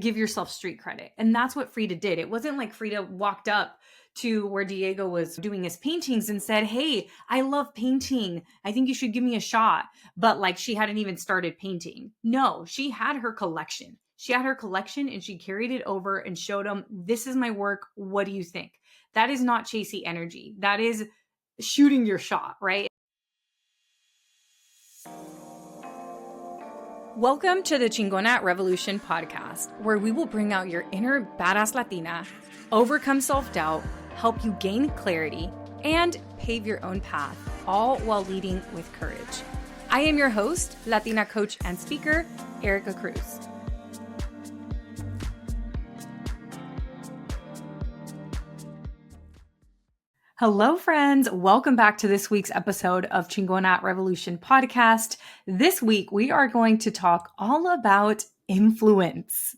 Give yourself street credit. And that's what Frida did. It wasn't like Frida walked up to where Diego was doing his paintings and said, "Hey, I love painting. I think you should give me a shot." But like she hadn't even started painting. No, she had her collection. She had her collection and she carried it over and showed them, "This is my work. What do you think?" That is not chasey energy. That is shooting your shot, right? Welcome to the Chingona Revolution podcast, where we will bring out your inner badass Latina, overcome self-doubt, help you gain clarity, and pave your own path, all while leading with courage. I am your host, Latina coach and speaker, Erika Cruz. Hello, friends. Welcome back to this week's episode of Chingona Revolution podcast. This week, we are going to talk all about influence.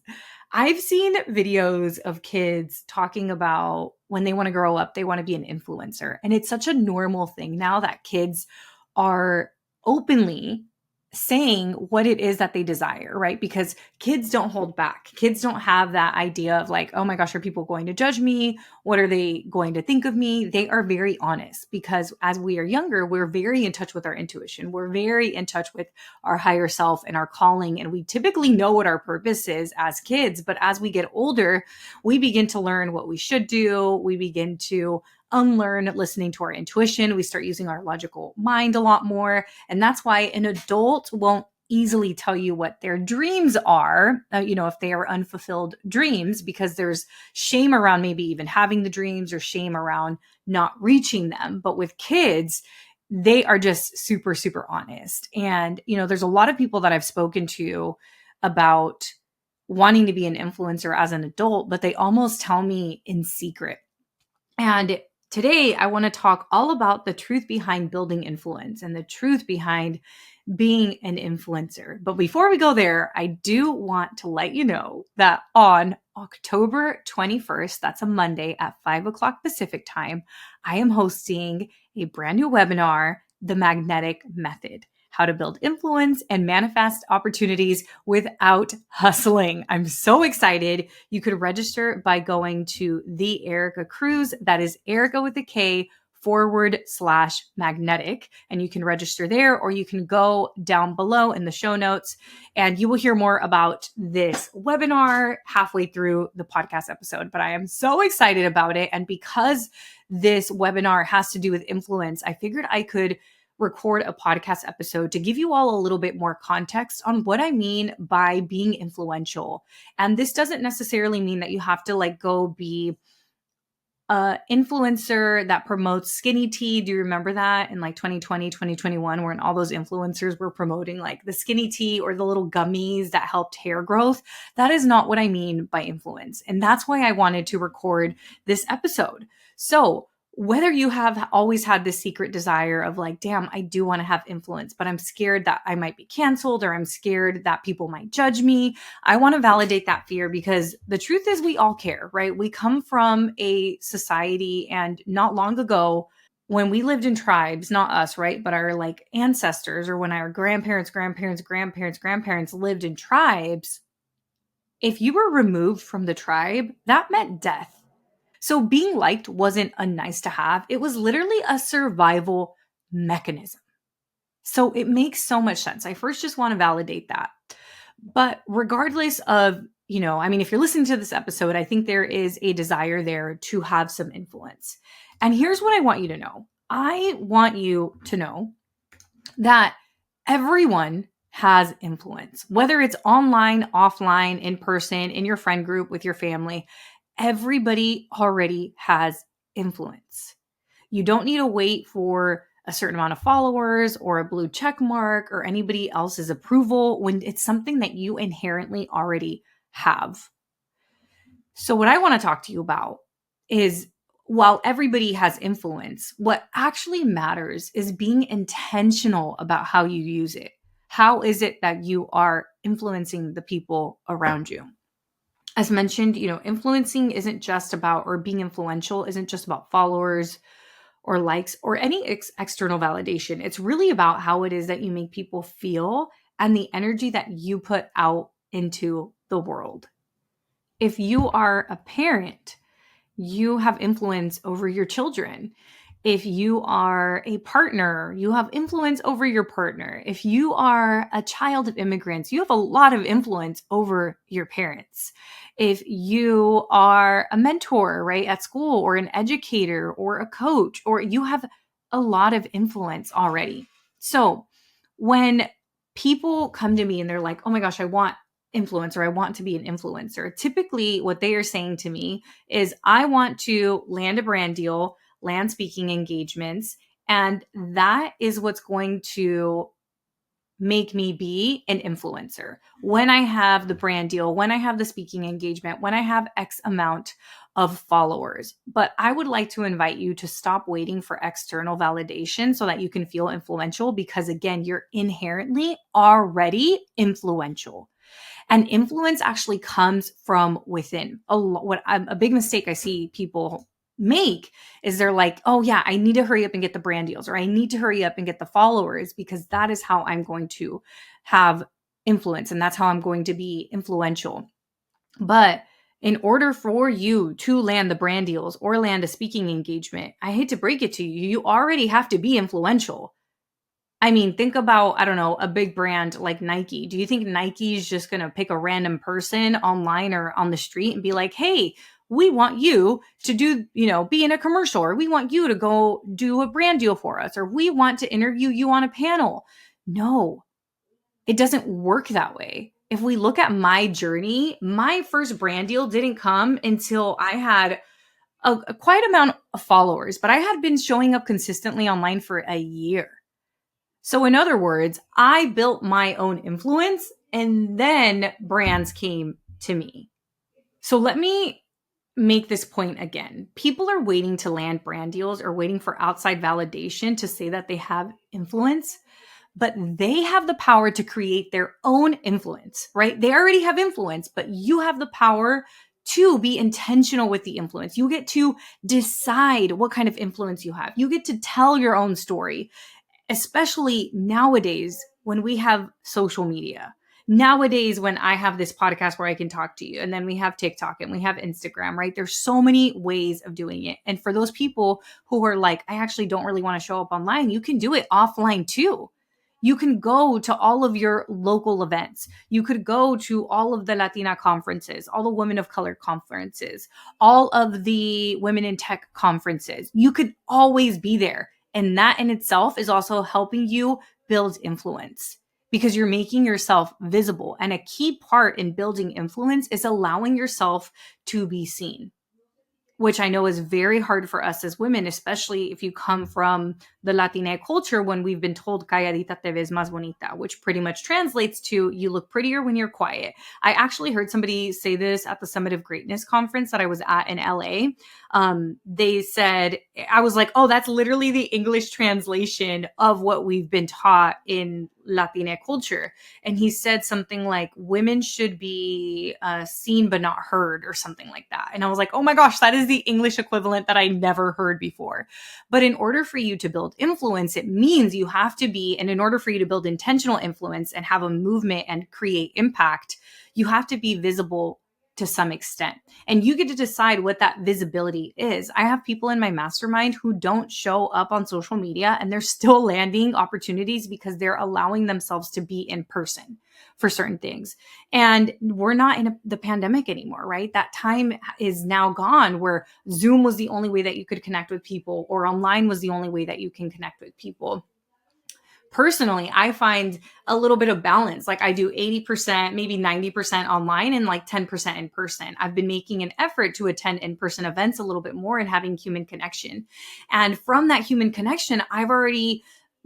I've seen videos of kids talking about when they want to grow up, they want to be an influencer. And it's such a normal thing now that kids are openly saying what it is that they desire, right? Because kids don't hold back. Kids don't have that idea of like, oh my gosh, are people going to judge me? What are they going to think of me? They are very honest because as we are younger, we're very in touch with our intuition. We're very in touch with our higher self and our calling. And we typically know what our purpose is as kids. But as we get older, we begin to learn what we should do. We begin to unlearn listening to our intuition. We start using our logical mind a lot more. And that's why an adult won't easily tell you what their dreams are, if they are unfulfilled dreams, because there's shame around maybe even having the dreams or shame around not reaching them. But with kids, they are just super, super honest. And, there's a lot of people that I've spoken to about wanting to be an influencer as an adult, but they almost tell me in secret. And today, I want to talk all about the truth behind building influence and the truth behind being an influencer. But before we go there, I do want to let you know that on October 21st, that's a Monday at 5 o'clock Pacific time, I am hosting a brand new webinar, The Magnetic Method. How to build influence and manifest opportunities without hustling. I'm so excited. You could register by going to the Erika Cruz. That is Erika with a K /magnetic. And you can register there, or you can go down below in the show notes and you will hear more about this webinar halfway through the podcast episode. But I am so excited about it. And because this webinar has to do with influence, I figured I could record a podcast episode to give you all a little bit more context on what I mean by being influential. And this doesn't necessarily mean that you have to go be an influencer that promotes skinny tea. Do you remember that in 2020, 2021, when all those influencers were promoting the skinny tea or the little gummies that helped hair growth? That is not what I mean by influence. And that's why I wanted to record this episode. So whether you have always had this secret desire of damn, I do want to have influence, but I'm scared that I might be canceled or I'm scared that people might judge me. I want to validate that fear because the truth is we all care, right? We come from a society, and not long ago when we lived in tribes, not us, right? But our ancestors, or when our grandparents lived in tribes, if you were removed from the tribe, that meant death. So being liked wasn't a nice to have. It was literally a survival mechanism. So it makes so much sense. I first just want to validate that. But regardless of, if you're listening to this episode, I think there is a desire there to have some influence. And here's what I want you to know. I want you to know that everyone has influence, whether it's online, offline, in person, in your friend group, with your family. Everybody already has influence. You don't need to wait for a certain amount of followers or a blue check mark or anybody else's approval when it's something that you inherently already have. So what I want to talk to you about is, while everybody has influence, what actually matters is being intentional about how you use it. How is it that you are influencing the people around you? As mentioned, influencing isn't just about, or being influential isn't just about followers or likes or any external validation. It's really about how it is that you make people feel and the energy that you put out into the world. If you are a parent, you have influence over your children. If you are a partner, you have influence over your partner. If you are a child of immigrants, you have a lot of influence over your parents. If you are a mentor, right, at school, or an educator or a coach, or you have a lot of influence already. So when people come to me and they're like, oh my gosh, I want influence, or I want to be an influencer, typically what they are saying to me is, I want to land a brand deal, land speaking engagements, and that is what's going to make me be an influencer. When I have the brand deal, when I have the speaking engagement, when I have X amount of followers. But I would like to invite you to stop waiting for external validation so that you can feel influential, because again, you're inherently already influential. And influence actually comes from within. A big mistake I see people make is they're like, oh yeah, I need to hurry up and get the brand deals, or I need to hurry up and get the followers, because that is how I'm going to have influence, and that's how I'm going to be influential. But in order for you to land the brand deals or land a speaking engagement, I hate to break it to you, you already have to be influential. I mean, think about, I don't know, a big brand like Nike. Do you think Nike is just going to pick a random person online or on the street and be like, hey, we want you to do, be in a commercial, or we want you to go do a brand deal for us, or we want to interview you on a panel? No, it doesn't work that way. If we look at my journey, my first brand deal didn't come until I had a quite amount of followers, but I had been showing up consistently online for a year. So in other words, I built my own influence, and then brands came to me. So let me make this point again. People are waiting to land brand deals or waiting for outside validation to say that they have influence, but they have the power to create their own influence, right? They already have influence, but you have the power to be intentional with the influence. You get to decide what kind of influence you have. You get to tell your own story, especially nowadays when we have social media. Nowadays, when I have this podcast where I can talk to you, and then we have TikTok and we have Instagram, right? There's so many ways of doing it. And for those people who are like, I actually don't really want to show up online, you can do it offline too. You can go to all of your local events. You could go to all of the Latina conferences, all the women of color conferences, all of the women in tech conferences. You could always be there. And that in itself is also helping you build influence, because you're making yourself visible. And a key part in building influence is allowing yourself to be seen, which I know is very hard for us as women, especially if you come from the Latina culture, when we've been told calladita te ves más bonita, which pretty much translates to you look prettier when you're quiet. I actually heard somebody say this at the Summit of Greatness conference that I was at in LA. They said, I was like, oh, that's literally the English translation of what we've been taught in Latina culture. And he said something like, women should be seen but not heard, or something like that. And I was like, oh my gosh, that is the English equivalent that I never heard before. But in order for you to build influence, it means you have to be, and in order for you to build intentional influence and have a movement and create impact, you have to be visible to some extent. And you get to decide what that visibility is. I have people in my mastermind who don't show up on social media, and they're still landing opportunities because they're allowing themselves to be in person for certain things. And we're not in the pandemic anymore, right? That time is now gone where Zoom was the only way that you could connect with people, or online was the only way that you can connect with people. Personally, I find a little bit of balance. Like I do 80%, maybe 90% online, and like 10% in person. I've been making an effort to attend in-person events a little bit more and having human connection. And from that human connection, I've already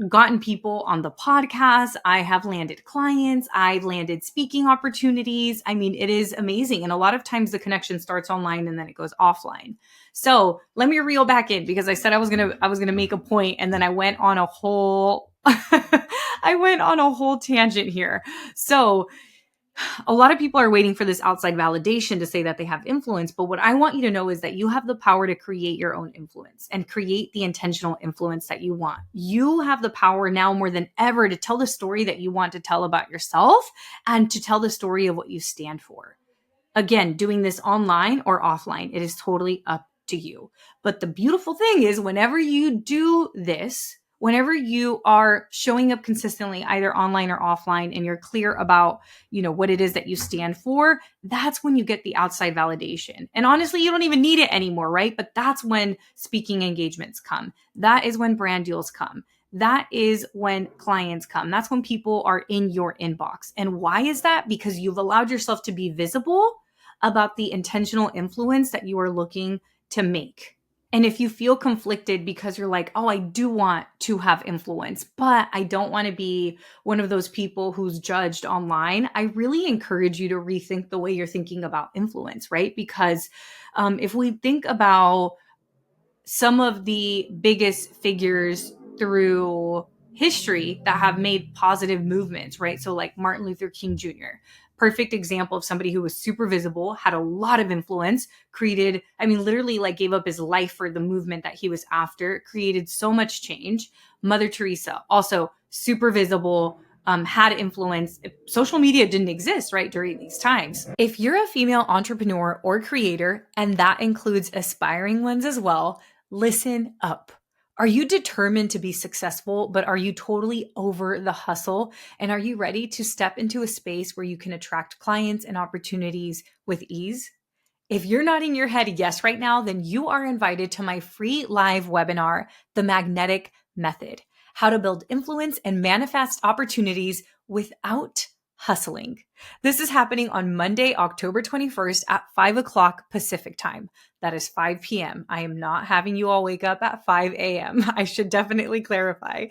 gotten people on the podcast. I have landed clients. I've landed speaking opportunities. I mean, it is amazing. And a lot of times the connection starts online and then it goes offline. So let me reel back in, because I said I was gonna make a point, and then I went on a whole tangent here. So a lot of people are waiting for this outside validation to say that they have influence. But what I want you to know is that you have the power to create your own influence and create the intentional influence that you want. You have the power now more than ever to tell the story that you want to tell about yourself, and to tell the story of what you stand for. Again, doing this online or offline, it is totally up to you. But the beautiful thing is whenever you do this, whenever you are showing up consistently, either online or offline, and you're clear about, what it is that you stand for, that's when you get the outside validation. And honestly, you don't even need it anymore, right? But that's when speaking engagements come. That is when brand deals come. That is when clients come. That's when people are in your inbox. And why is that? Because you've allowed yourself to be visible about the intentional influence that you are looking to make. And if you feel conflicted because you're like, oh, I do want to have influence, but I don't want to be one of those people who's judged online, I really encourage you to rethink the way you're thinking about influence, right? Because if we think about some of the biggest figures through history that have made positive movements, right? So like Martin Luther King Jr., perfect example of somebody who was super visible, had a lot of influence, literally like gave up his life for the movement that he was after, created so much change. Mother Teresa, also super visible, had influence. Social media didn't exist, right, during these times. If you're a female entrepreneur or creator, and that includes aspiring ones as well, listen up. Are you determined to be successful, but are you totally over the hustle? And are you ready to step into a space where you can attract clients and opportunities with ease? If you're nodding your head yes right now, then you are invited to my free live webinar, The Magnetic Method: How to Build Influence and Manifest Opportunities Without Hustling. This is happening on Monday, October 21st at 5 o'clock Pacific time. That is 5 p.m. I am not having you all wake up at 5 a.m. I should definitely clarify.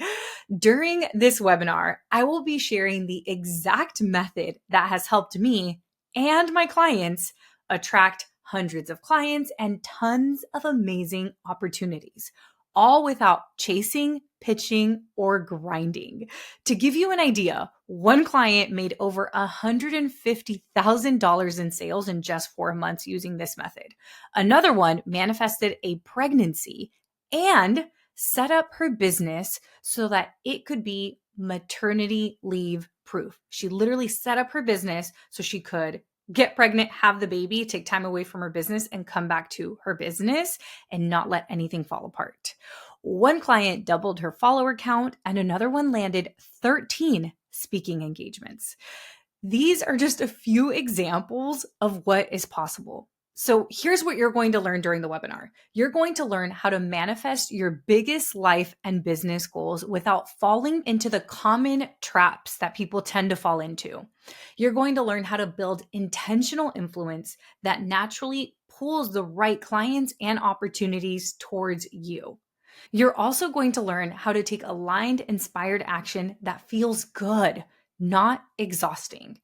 During this webinar, I will be sharing the exact method that has helped me and my clients attract hundreds of clients and tons of amazing opportunities, all without chasing, pitching, or grinding. To give you an idea, one client made over $150,000 in sales in just 4 months using this method. Another one manifested a pregnancy and set up her business so that it could be maternity leave proof. She literally set up her business so she could get pregnant, have the baby, take time away from her business, and come back to her business and not let anything fall apart. One client doubled her follower count, and another one landed 13 speaking engagements. These are just a few examples of what is possible. So here's what you're going to learn during the webinar. You're going to learn how to manifest your biggest life and business goals without falling into the common traps that people tend to fall into. You're going to learn how to build intentional influence that naturally pulls the right clients and opportunities towards you. You're also going to learn how to take aligned, inspired action that feels good, not exhausting.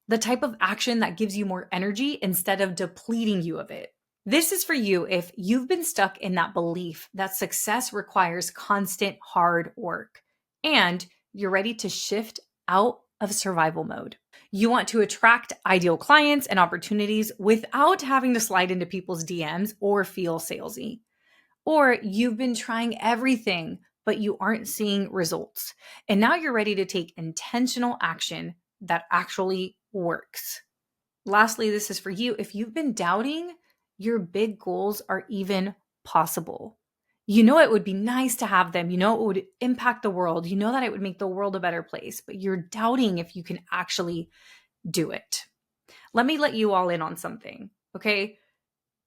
The type of action that gives you more energy instead of depleting you of it. This is for you if you've been stuck in that belief that success requires constant hard work and you're ready to shift out of survival mode. You want to attract ideal clients and opportunities without having to slide into people's DMs or feel salesy. Or you've been trying everything, but you aren't seeing results. And now you're ready to take intentional action that actually works. Lastly, this is for you if you've been doubting your big goals are even possible. You know it would be nice to have them. You know it would impact the world. You know that it would make the world a better place, but you're doubting if you can actually do it. Let me let you all in on something, okay?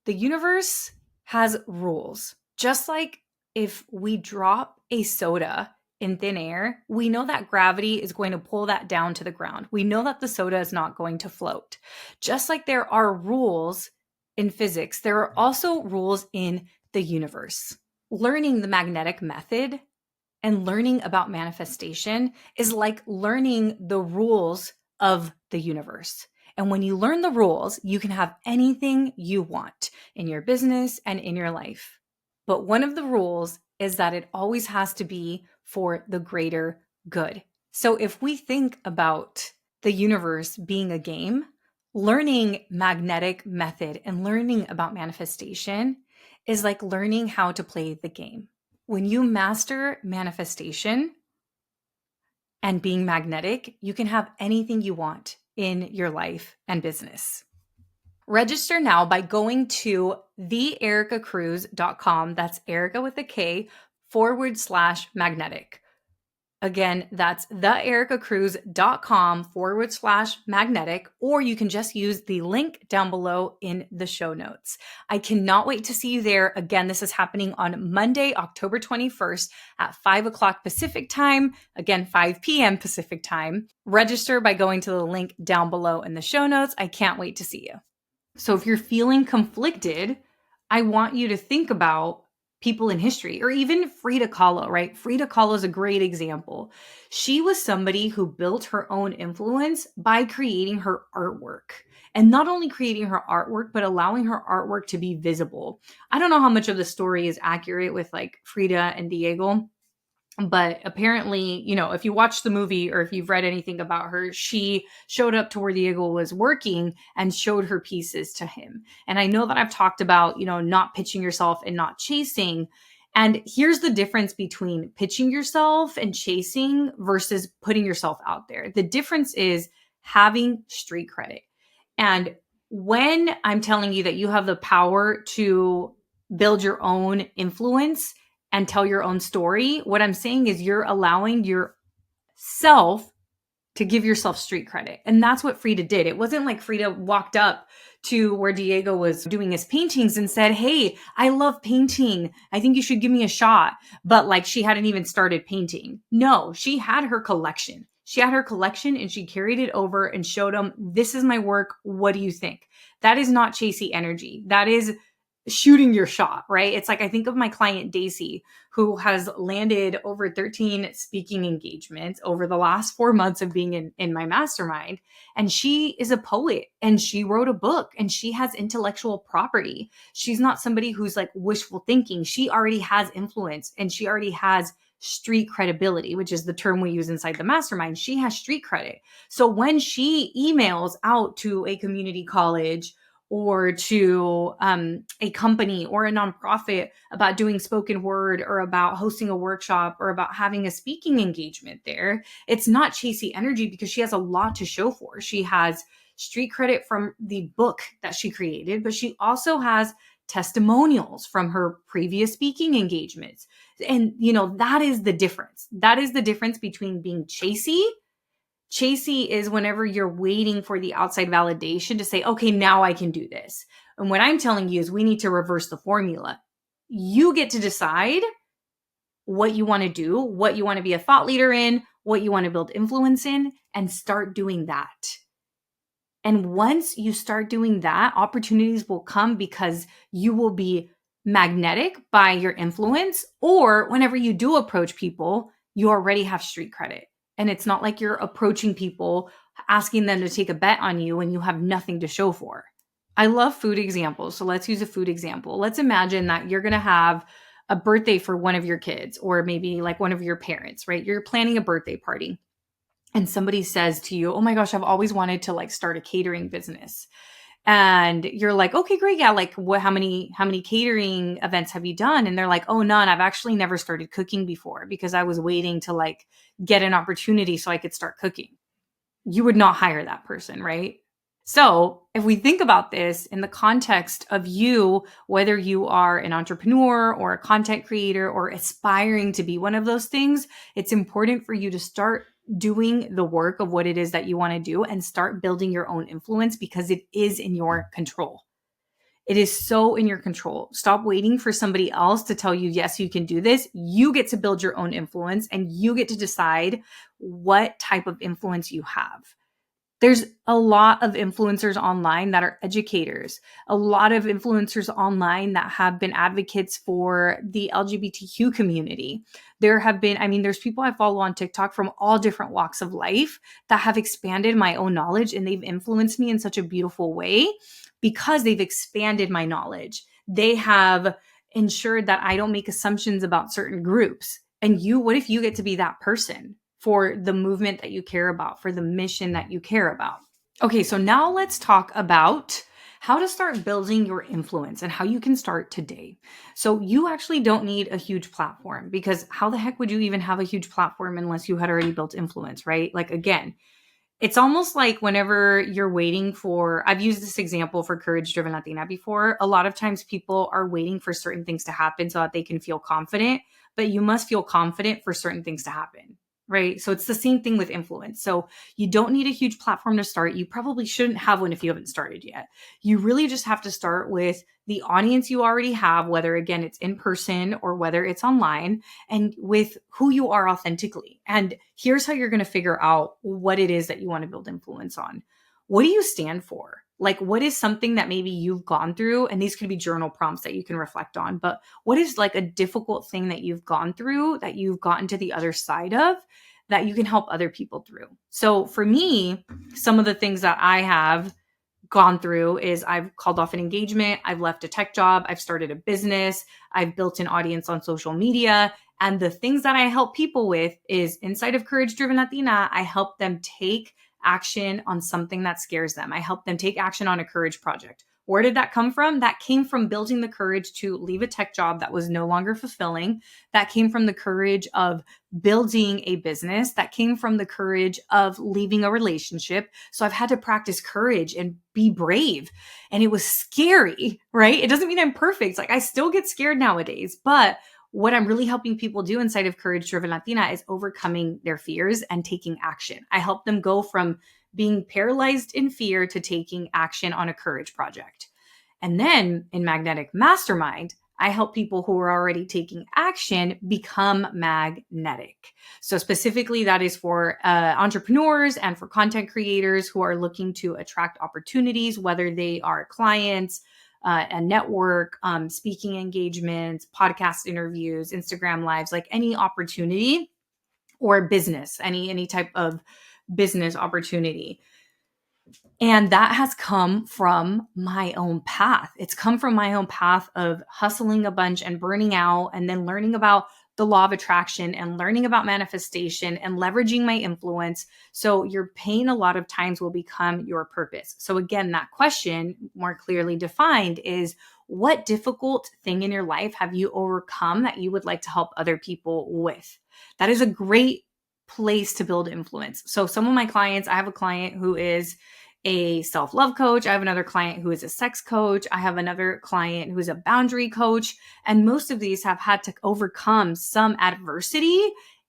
The universe has rules. Just like if we drop a soda in thin air, we know that gravity is going to pull that down to the ground. We know that the soda is not going to float. Just like there are rules in physics, there are also rules in the universe. Learning the magnetic method and learning about manifestation is like learning the rules of the universe. And when you learn the rules, you can have anything you want in your business and in your life. But one of the rules is that it always has to be for the greater good. So if we think about the universe being a game, learning magnetic method and learning about manifestation is like learning how to play the game. When you master manifestation and being magnetic, you can have anything you want in your life and business. Register now by going to theerikacruz.com. That's Erika with a K /magnetic. Again, that's theerikacruz.com /magnetic, or you can just use the link down below in the show notes. I cannot wait to see you there. Again, this is happening on Monday, October 21st at 5 o'clock Pacific time. Again, 5 p.m. Pacific time. Register by going to the link down below in the show notes. I can't wait to see you. So if you're feeling conflicted, I want you to think about people in history, or even Frida Kahlo, right? Frida Kahlo is a great example. She was somebody who built her own influence by creating her artwork. And not only creating her artwork, but allowing her artwork to be visible. I don't know how much of the story is accurate with like Frida and Diego, but apparently, if you watch the movie or if you've read anything about her, she showed up to where Diego was working and showed her pieces to him. And I know that I've talked about, not pitching yourself and not chasing. And here's the difference between pitching yourself and chasing versus putting yourself out there. The difference is having street credit. And when I'm telling you that you have the power to build your own influence and tell your own story, what I'm saying is you're allowing yourself to give yourself street credit. And that's what Frida did. It wasn't like Frida walked up to where Diego was doing his paintings and said, "Hey, I love painting. I think you should give me a shot." But like she hadn't even started painting. No, she had her collection. She had her collection and she carried it over and showed them, "This is my work. What do you think?" That is not chasey energy. That is shooting your shot, right? It's like I think of my client Daisy, who has landed over 13 speaking engagements over the last 4 months of being in my mastermind. And she is a poet and she wrote a book and she has intellectual property. She's not somebody who's like wishful thinking. She already has influence and she already has street credibility, which is the term we use inside the mastermind. She has street credit. So when she emails out to a community college or to a company or a nonprofit about doing spoken word or about hosting a workshop or about having a speaking engagement there, it's not chasey energy because she has a lot to show for. She has street credit from the book that she created, but she also has testimonials from her previous speaking engagements. And, that is the difference. That is the difference between being chasey. Chasey is whenever you're waiting for the outside validation to say, "Okay, now I can do this." And what I'm telling you is we need to reverse the formula. You get to decide what you want to do, what you want to be a thought leader in, what you want to build influence in, and start doing that. And once you start doing that, opportunities will come because you will be magnetic by your influence, or whenever you do approach people, you already have street credit. And it's not like you're approaching people, asking them to take a bet on you when you have nothing to show for. I love food examples. So let's use a food example. Let's imagine that you're going to have a birthday for one of your kids, or maybe like one of your parents, right? You're planning a birthday party and somebody says to you, "Oh my gosh, I've always wanted to like start a catering business." And you're like, "Okay, great. Yeah. Like how many catering events have you done?" And they're like, "Oh, none. I've actually never started cooking before because I was waiting to like get an opportunity so I could start cooking." You would not hire that person, right? So if we think about this in the context of you, whether you are an entrepreneur or a content creator or aspiring to be one of those things, it's important for you to start doing the work of what it is that you want to do and start building your own influence because it is in your control. It is so in your control. Stop waiting for somebody else to tell you, "Yes, you can do this." You get to build your own influence and you get to decide what type of influence you have. There's a lot of influencers online that are educators, a lot of influencers online that have been advocates for the LGBTQ community. There's people I follow on TikTok from all different walks of life that have expanded my own knowledge and they've influenced me in such a beautiful way because they've expanded my knowledge. They have ensured that I don't make assumptions about certain groups. And what if you get to be that person for the movement that you care about, for the mission that you care about? Okay, so now let's talk about how to start building your influence and how you can start today. So you actually don't need a huge platform because how the heck would you even have a huge platform unless you had already built influence, right? Like again, It's almost like whenever you're waiting for, I've used this example for Courage Driven Latina before. A lot of times people are waiting for certain things to happen so that they can feel confident, but you must feel confident for certain things to happen, right? So it's the same thing with influence. So you don't need a huge platform to start. You probably shouldn't have one if you haven't started yet. You really just have to start with the audience you already have, whether again, it's in person or whether it's online, and with who you are authentically. And here's how you're going to figure out what it is that you want to build influence on. What do you stand for? Like, what is something that maybe you've gone through? And these could be journal prompts that you can reflect on, but what is like a difficult thing that you've gone through that you've gotten to the other side of that you can help other people through? So for me, some of the things that I have gone through is I've called off an engagement, I've left a tech job, I've started a business, I've built an audience on social media. And the things that I help people with is inside of Courage Driven Latina, I help them take action on something that scares them. I help them take action on a courage project. Where did that come from? That came from building the courage to leave a tech job that was no longer fulfilling. That came from the courage of building a business. That came from the courage of leaving a relationship. So I've had to practice courage and be brave. And it was scary, right? It doesn't mean I'm perfect. Like I still get scared nowadays, but what I'm really helping people do inside of Courage Driven Latina is overcoming their fears and taking action. I help them go from being paralyzed in fear to taking action on a courage project. And then in Magnetic Mastermind, I help people who are already taking action become magnetic. So specifically, that is for entrepreneurs and for content creators who are looking to attract opportunities, whether they are clients, a network, speaking engagements, podcast interviews, Instagram lives, like any opportunity or business, any type of business opportunity. And that has come from my own path. It's come from my own path of hustling a bunch and burning out, and then learning about the law of attraction and learning about manifestation and leveraging my influence. So your pain a lot of times will become your purpose. So again, that question more clearly defined is, what difficult thing in your life have you overcome that you would like to help other people with? That is a great place to build influence. So some of my clients, I have a client who is a self-love coach. I have another client who is a sex coach. I have another client who is a boundary coach. And most of these have had to overcome some adversity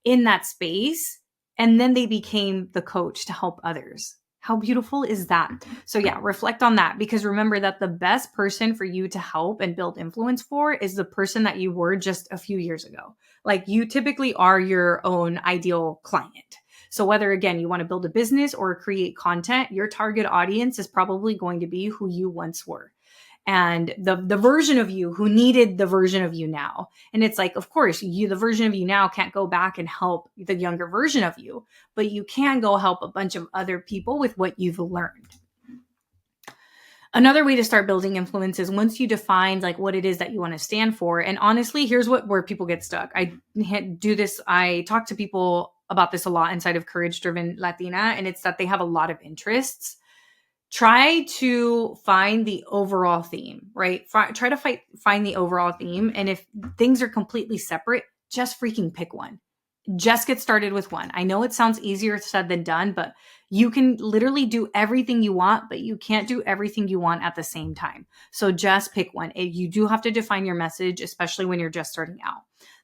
in that space. And then they became the coach to help others. How beautiful is that? So yeah, reflect on that, because remember that the best person for you to help and build influence for is the person that you were just a few years ago. Like you typically are your own ideal client. So whether, again, you want to build a business or create content, your target audience is probably going to be who you once were. And the version of you who needed the version of you now. And it's like, of course, the version of you now can't go back and help the younger version of you, but you can go help a bunch of other people with what you've learned. Another way to start building influence is once you define like what it is that you want to stand for. And honestly, here's where people get stuck. I do this. I talk to people about this a lot inside of Courage Driven Latina, and it's that they have a lot of interests. Try to find the overall theme, right? Try to find the overall theme. And if things are completely separate, just freaking pick one. Just get started with one. I know it sounds easier said than done, but you can literally do everything you want, but you can't do everything you want at the same time. So just pick one. You do have to define your message, especially when you're just starting out.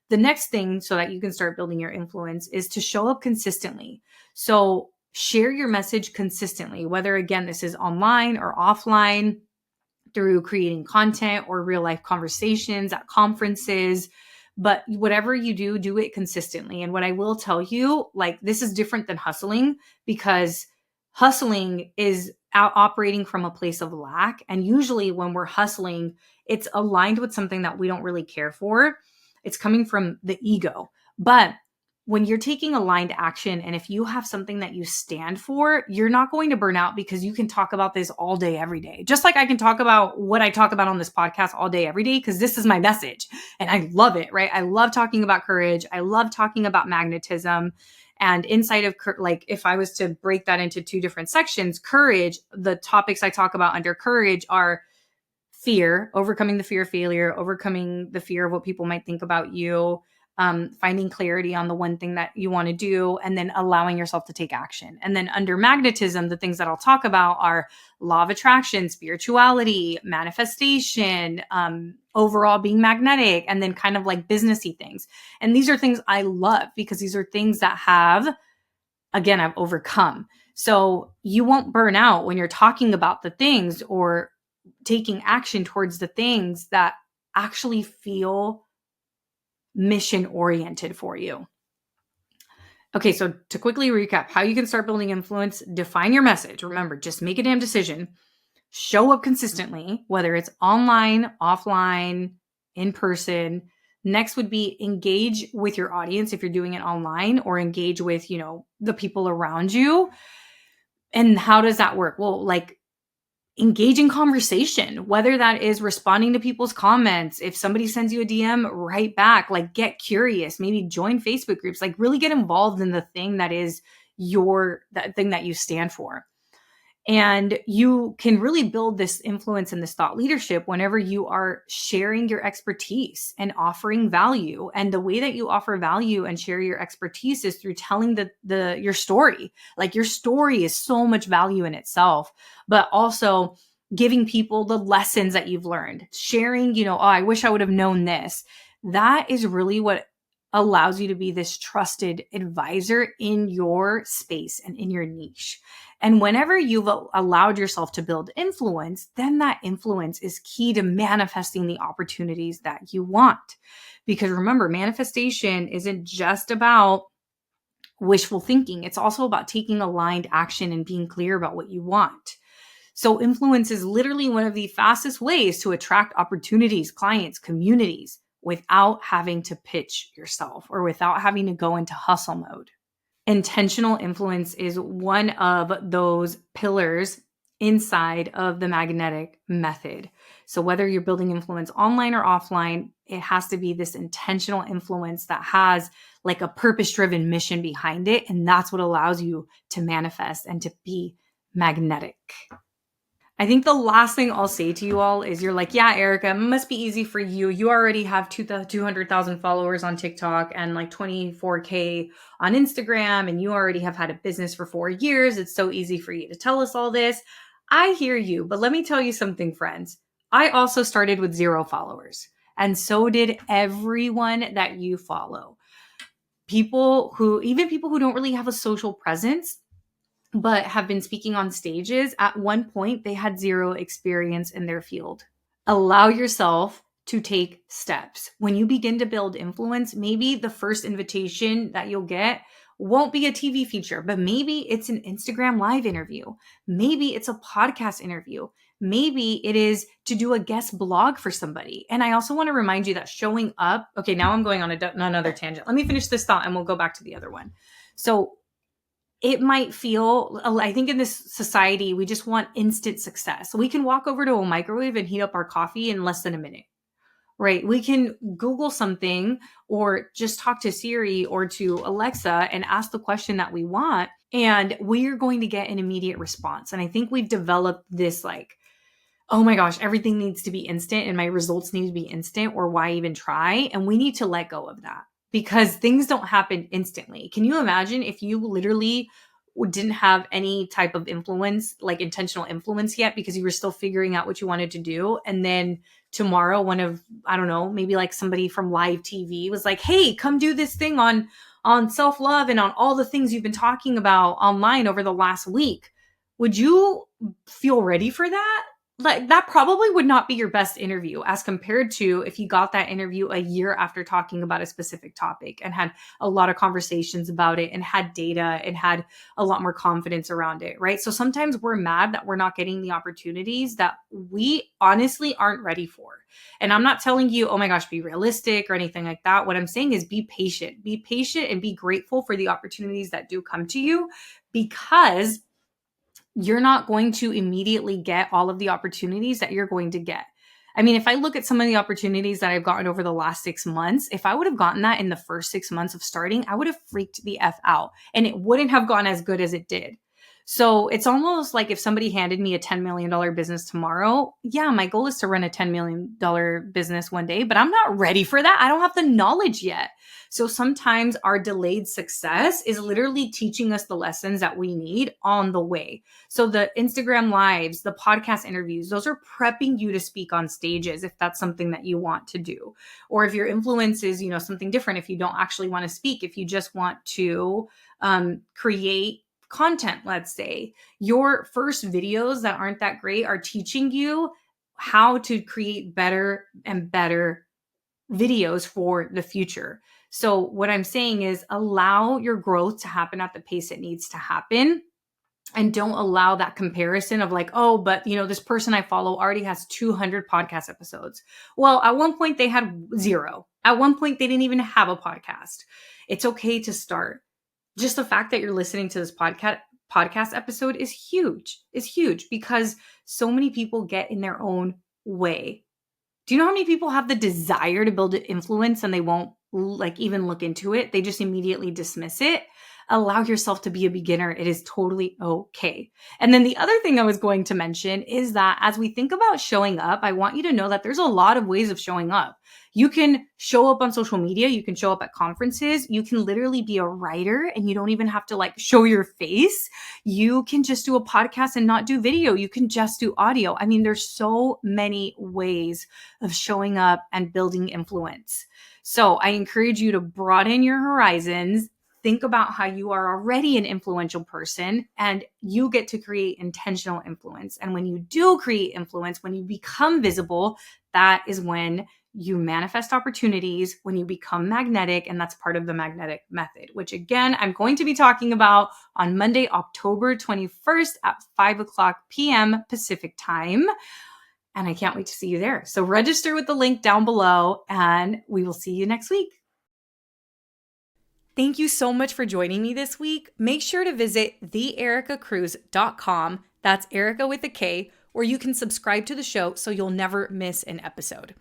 The next thing, so that you can start building your influence, is to show up consistently. So share your message consistently, whether, again, this is online or offline, through creating content or real life conversations at conferences. But whatever you do, do it consistently. And what I will tell you, like, this is different than hustling, because hustling is operating from a place of lack. And usually when we're hustling, it's aligned with something that we don't really care for. It's coming from the ego. But when you're taking aligned action, and if you have something that you stand for, you're not going to burn out, because you can talk about this all day, every day. Just like I can talk about what I talk about on this podcast all day, every day, because this is my message and I love it, right? I love talking about courage. I love talking about magnetism. And inside of, like, if I was to break that into two different sections, courage, the topics I talk about under courage are fear, overcoming the fear of failure, overcoming the fear of what people might think about you, finding clarity on the one thing that you want to do, and then allowing yourself to take action. And then under magnetism, the things that I'll talk about are law of attraction, spirituality, manifestation, overall being magnetic, and then kind of like businessy things. And these are things I love because these are things that I've overcome. So you won't burn out when you're talking about the things or taking action towards the things that actually feel mission oriented for you. Okay, so to quickly recap how you can start building influence, define your message. Remember, just make a damn decision. Show up consistently, whether it's online, offline, in person. Next would be engage with your audience if you're doing it online, or engage with, the people around you. And how does that work? Well, like engage in conversation, whether that is responding to people's comments. If somebody sends you a DM, write back, like get curious, maybe join Facebook groups, like really get involved in the thing that is that thing that you stand for. And you can really build this influence and this thought leadership whenever you are sharing your expertise and offering value. And the way that you offer value and share your expertise is through telling your story. Like your story is so much value in itself, but also giving people the lessons that you've learned, sharing, I wish I would have known this. That is really what allows you to be this trusted advisor in your space and in your niche. And whenever you've allowed yourself to build influence, then that influence is key to manifesting the opportunities that you want. Because remember, manifestation isn't just about wishful thinking. It's also about taking aligned action and being clear about what you want. So influence is literally one of the fastest ways to attract opportunities, clients, communities, without having to pitch yourself or without having to go into hustle mode. Intentional influence is one of those pillars inside of the magnetic method. So whether you're building influence online or offline, it has to be this intentional influence that has like a purpose-driven mission behind it. And that's what allows you to manifest and to be magnetic. I think the last thing I'll say to you all is you're like, yeah, Erika, it must be easy for you. You already have 200,000 followers on TikTok and like 24K on Instagram, and you already have had a business for 4 years. It's so easy for you to tell us all this. I hear you, but let me tell you something, friends. I also started with 0 followers, and so did everyone that you follow. Even people who don't really have a social presence, but have been speaking on stages, at one point they had 0 experience in their field. Allow yourself to take steps. When you begin to build influence, maybe the first invitation that you'll get won't be a TV feature, but maybe it's an Instagram live interview. Maybe it's a podcast interview. Maybe it is to do a guest blog for somebody. And I also want to remind you that showing up, okay, now I'm going on another tangent. Let me finish this thought and we'll go back to the other one. So it might feel, I think in this society, we just want instant success. We can walk over to a microwave and heat up our coffee in less than a minute, right? We can Google something or just talk to Siri or to Alexa and ask the question that we want, and we're going to get an immediate response. And I think we've developed this like, oh my gosh, everything needs to be instant and my results need to be instant, or why even try? And we need to let go of that, because things don't happen instantly. Can you imagine if you literally didn't have any type of influence, like intentional influence yet, because you were still figuring out what you wanted to do? And then tomorrow, maybe like somebody from live TV was like, hey, come do this thing on self-love and on all the things you've been talking about online over the last week. Would you feel ready for that? Like that probably would not be your best interview as compared to if you got that interview a year after talking about a specific topic and had a lot of conversations about it and had data and had a lot more confidence around it, right? So sometimes we're mad that we're not getting the opportunities that we honestly aren't ready for. And I'm not telling you, oh my gosh, be realistic or anything like that. What I'm saying is be patient and be grateful for the opportunities that do come to you, because you're not going to immediately get all of the opportunities that you're going to get. I mean, if I look at some of the opportunities that I've gotten over the last 6 months, if I would have gotten that in the first 6 months of starting, I would have freaked the F out and it wouldn't have gone as good as it did, So it's almost like if somebody handed me a $10 million business tomorrow, yeah, my goal is to run a $10 million business one day, but I'm not ready for that. I don't have the knowledge yet. So sometimes our delayed success is literally teaching us the lessons that we need on the way. So the Instagram lives, the podcast interviews, those are prepping you to speak on stages if that's something that you want to do. Or if your influence is, something different, if you don't actually want to speak, if you just want to create content, let's say, your first videos that aren't that great are teaching you how to create better and better videos for the future. So what I'm saying is allow your growth to happen at the pace it needs to happen. And don't allow that comparison of like, oh, but this person I follow already has 200 podcast episodes. Well, at one point they had 0. At one point they didn't even have a podcast. It's okay to start. Just the fact that you're listening to this podcast episode is huge because so many people get in their own way. Do you know how many people have the desire to build influence and they won't even look into it? They just immediately dismiss it. Allow yourself to be a beginner. It is totally okay. And then the other thing I was going to mention is that as we think about showing up, I want you to know that there's a lot of ways of showing up. You can show up on social media. You can show up at conferences. You can literally be a writer and you don't even have to show your face. You can just do a podcast and not do video. You can just do audio. I mean, there's so many ways of showing up and building influence. So I encourage you to broaden your horizons. Think about how you are already an influential person and you get to create intentional influence. And when you do create influence, when you become visible, that is when you manifest opportunities, when you become magnetic, and that's part of the magnetic method, which again, I'm going to be talking about on Monday, October 21st at 5:00 p.m. Pacific time. And I can't wait to see you there. So register with the link down below and we will see you next week. Thank you so much for joining me this week. Make sure to visit theerikacruz.com. That's Erika with a K, where you can subscribe to the show so you'll never miss an episode.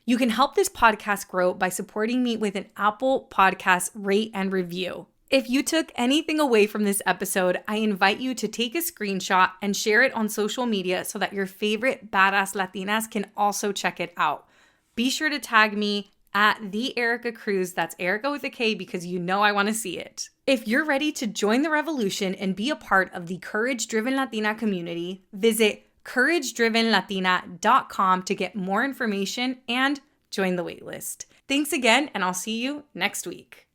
You can help this podcast grow by supporting me with an Apple Podcast rate and review. If you took anything away from this episode, I invite you to take a screenshot and share it on social media so that your favorite badass Latinas can also check it out. Be sure to tag me at the Erika Cruz. That's Erika with a K because I want to see it. If you're ready to join the revolution and be a part of the Courage Driven Latina community, visit couragedrivenlatina.com to get more information and join the waitlist. Thanks again, and I'll see you next week.